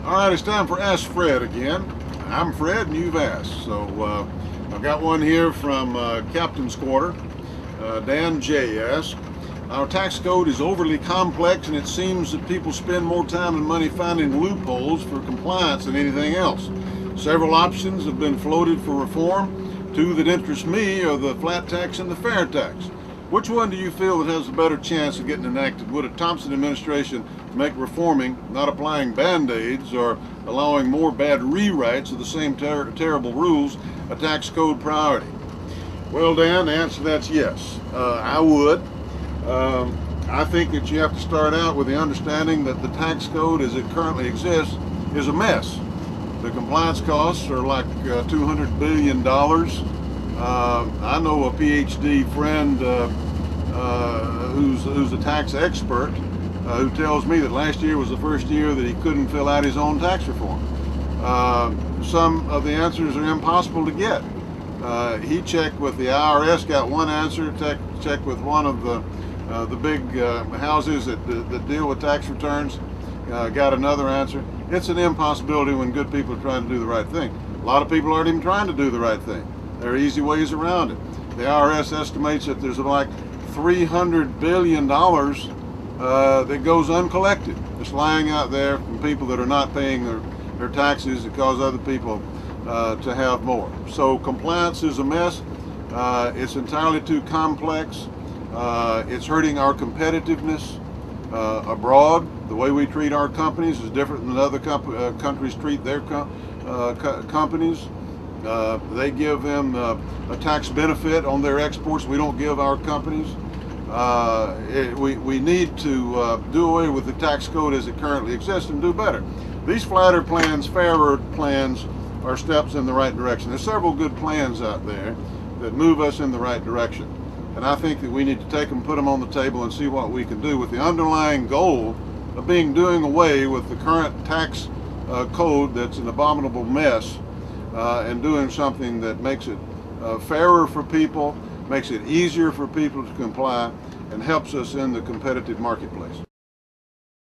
All right, it's time for Ask Fred again. I'm Fred and you've asked. So I've got one here from Captain's Quarter. Dan J. asked, our tax code is overly complex and it seems that people spend more time and money finding loopholes for compliance than anything else. Several options have been floated for reform. Two that interest me are the flat tax and the fair tax. Which one do you feel that has a better chance of getting enacted? Would a Thompson administration make reforming, not applying band-aids or allowing more bad rewrites of the same terrible rules, a tax code priority? Well, Dan, the answer to that's yes. I would. I think that you have to start out with the understanding that the tax code as it currently exists is a mess. The compliance costs are like $200 billion. I know a PhD friend who's a tax expert who tells me that last year was the first year that he couldn't fill out his own tax reform. Some of the answers are impossible to get. He checked with the IRS, got one answer, checked with one of the big houses that deal with tax returns, got another answer. It's an impossibility when good people are trying to do the right thing. A lot of people aren't even trying to do the right thing. There are easy ways around it. The IRS estimates that there's like $300 billion that goes uncollected, just lying out there from people that are not paying their taxes that cause other people to have more. So compliance is a mess. It's entirely too complex. It's hurting our competitiveness abroad. The way we treat our companies is different than other countries treat their companies. They give them a tax benefit on their exports. We don't give our companies. We need to do away with the tax code as it currently exists and do better. These flatter plans, fairer plans, are steps in the right direction. There's several good plans out there that move us in the right direction. And I think that we need to take them, put them on the table and see what we can do with the underlying goal of doing away with the current tax code that's an abominable mess, and doing something that makes it fairer for people, makes it easier for people to comply, and helps us in the competitive marketplace.